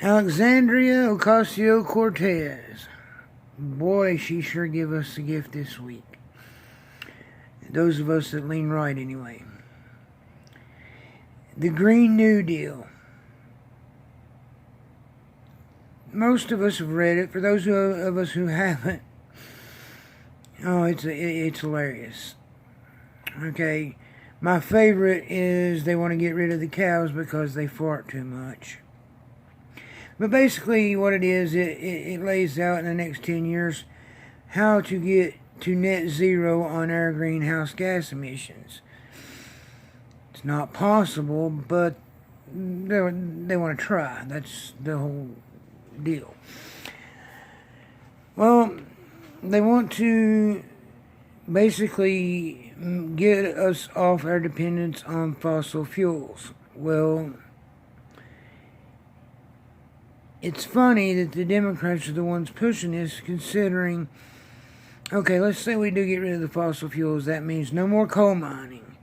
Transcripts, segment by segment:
Alexandria Ocasio-Cortez. Boy, she sure give us a gift this week. Those of us that lean right, anyway. The Green New Deal. Most of us have read it. For those of us who haven't, oh, it's hilarious. Okay, my favorite is they want to get rid of the cows because they fart too much. But basically what it is, it lays out in the next 10 years how to get to net zero on our greenhouse gas emissions. It's not possible, but they want to try. That's the whole deal. Well, they want to basically get us off our dependence on fossil fuels. Well, it's funny that the Democrats are the ones pushing this, considering, okay, let's say we do get rid of the fossil fuels. That means no more coal mining,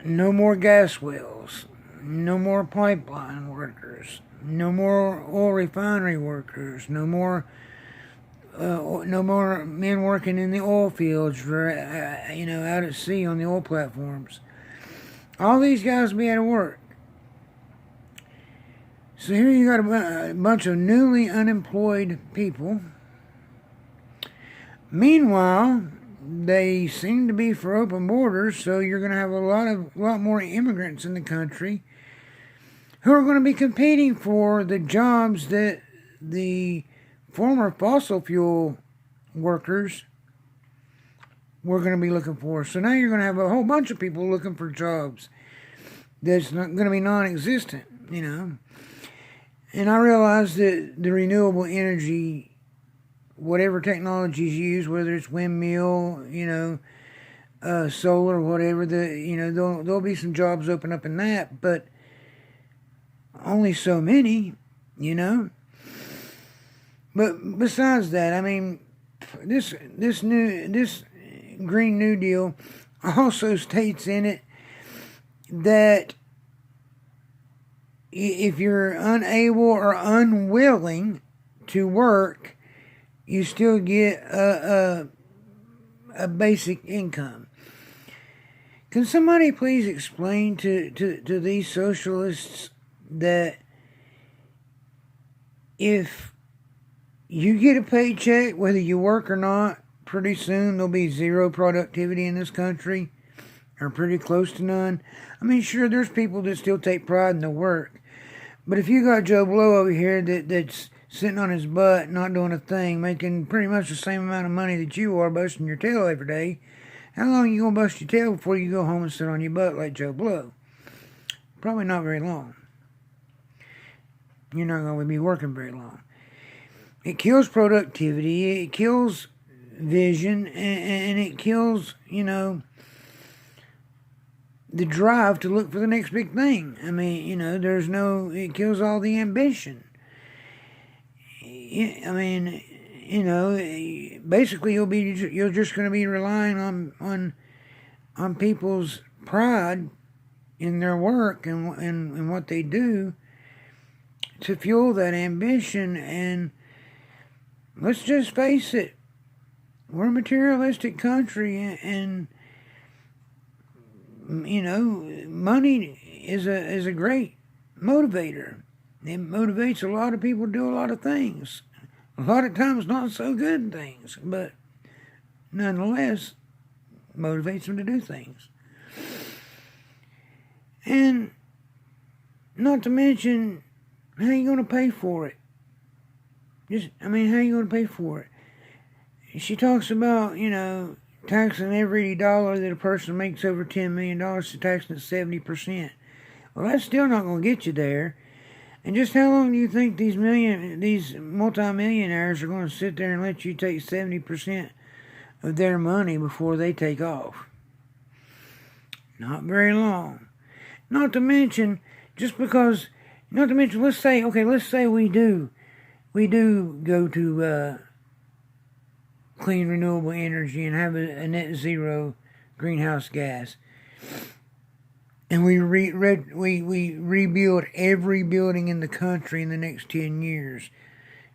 no more gas wells, no more pipeline workers, no more oil refinery workers, no more men working in the oil fields, or, out at sea on the oil platforms. All these guys will be out of work. So here you got a bunch of newly unemployed people. Meanwhile, they seem to be for open borders, so you're going to have a lot more immigrants in the country who are going to be competing for the jobs that the former fossil fuel workers were going to be looking for. So now you're going to have a whole bunch of people looking for jobs that's not going to be non-existent, And I realize that the renewable energy, whatever technologies used, whether it's windmill, solar, whatever, there'll be some jobs open up in that, but only so many, But besides that, I mean, this Green New Deal also states in it that if you're unable or unwilling to work, you still get a basic income. Can somebody please explain to these socialists that if you get a paycheck, whether you work or not, pretty soon there'll be zero productivity in this country, or pretty close to none? I mean, sure, there's people that still take pride in their work, but if you got Joe Blow over here that's sitting on his butt, not doing a thing, making pretty much the same amount of money that you are, busting your tail every day, how long are you going to bust your tail before you go home and sit on your butt like Joe Blow? Probably not very long. You're not going to be working very long. It kills productivity, it kills vision, and it kills, the drive to look for the next big thing. I mean, it kills all the ambition. I mean, basically you're just going to be relying on people's pride in their work and what they do to fuel that ambition. And let's just face it, we're a materialistic country, and money is a great motivator. It motivates a lot of people to do a lot of things. A lot of times not so good things, but nonetheless motivates them to do things. And not to mention, how are you going to pay for it? How are you going to pay for it? She talks about, taxing every dollar that a person makes over $10 million, to taxing it 70%. Well, that's still not going to get you there. And just how long do you think these multimillionaires are going to sit there and let you take 70% of their money before they take off? Not very long. Not to mention, let's say we do go to clean renewable energy and have a net zero greenhouse gas. and we rebuild every building in the country in the next 10 years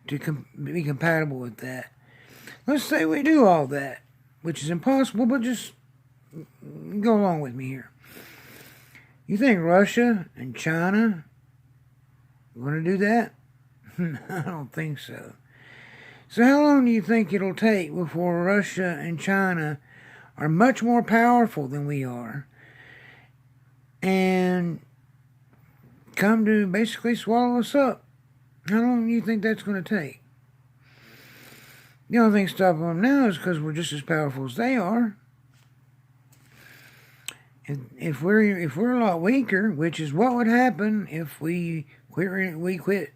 to be compatible with that. Let's say we do all that, which is impossible, but just go along with me here. You think Russia and China are going to do that? I don't think so. So how long do you think it'll take before Russia and China are much more powerful than we are and come to basically swallow us up? How long do you think that's going to take? The only thing stopping them now is because we're just as powerful as they are. If we're a lot weaker, which is what would happen if we quit.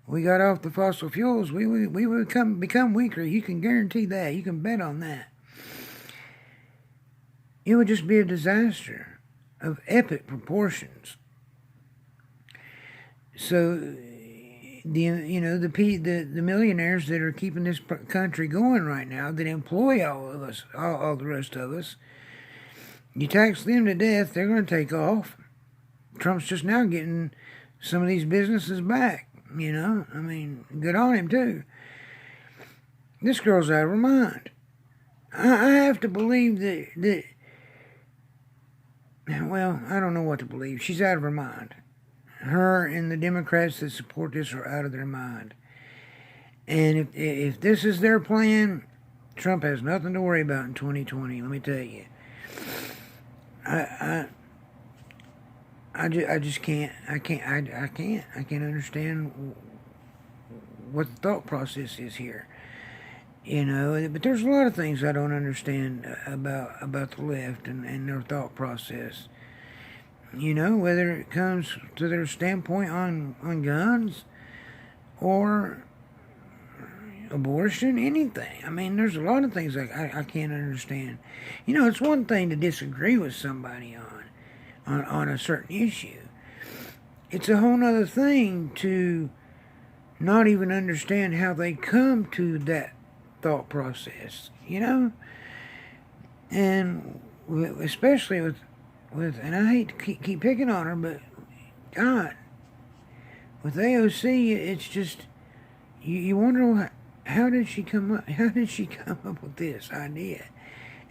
We got off the fossil fuels. We would become weaker. You can guarantee that. You can bet on that. It would just be a disaster of epic proportions. So, the millionaires that are keeping this country going right now, that employ all of us, all the rest of us, you tax them to death, they're going to take off. Trump's just now getting some of these businesses back. I mean, good on him too. This girl's out of her mind. I have to believe that, well, I don't know what to believe. She's out of her mind. Her and the Democrats that support this are out of their mind. And if this is their plan, Trump has nothing to worry about in 2020, let me tell you. I just can't. I can't understand what the thought process is here. But there's a lot of things I don't understand about the left and their thought process. Whether it comes to their standpoint on guns or abortion, anything. I mean, there's a lot of things I can't understand. It's one thing to disagree with somebody on a certain issue. It's a whole other thing to not even understand how they come to that thought process, and especially with and I hate to keep picking on her, but God, with AOC, it's just you wonder how did she come up with this idea,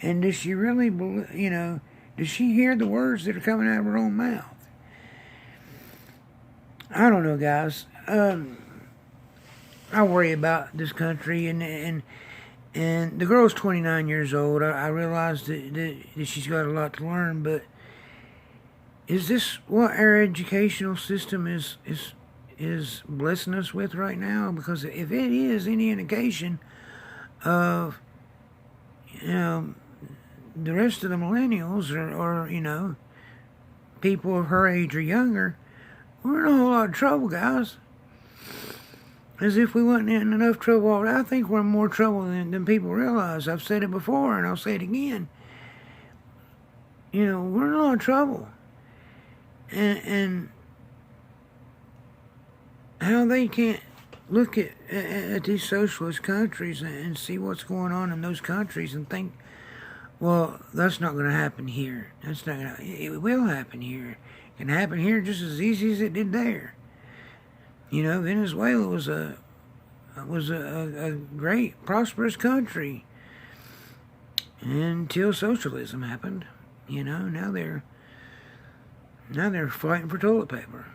and does she really believe, does she hear the words that are coming out of her own mouth? I don't know, guys. I worry about this country, and the girl's 29 years old. I realize that she's got a lot to learn, but is this what our educational system is blessing us with right now? Because if it is any indication of, the rest of the millennials or people of her age or younger, we're in a whole lot of trouble, guys. As if we wasn't in enough trouble. I think we're in more trouble than people realize. I've said it before, and I'll say it again. We're in a lot of trouble. And how they can't look at these socialist countries and see what's going on in those countries and think, well, that's not going to happen here. That's not going to. It will happen here. It can happen here just as easy as it did there. Venezuela was a great, prosperous country until socialism happened. Now they're fighting for toilet paper.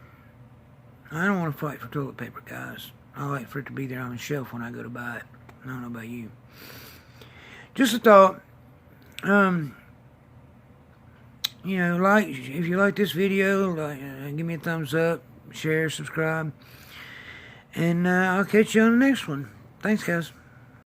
I don't want to fight for toilet paper, guys. I like for it to be there on the shelf when I go to buy it. I don't know about you. Just a thought. If you like this video, give me a thumbs up, share, subscribe, and I'll catch you on the next one. Thanks, guys.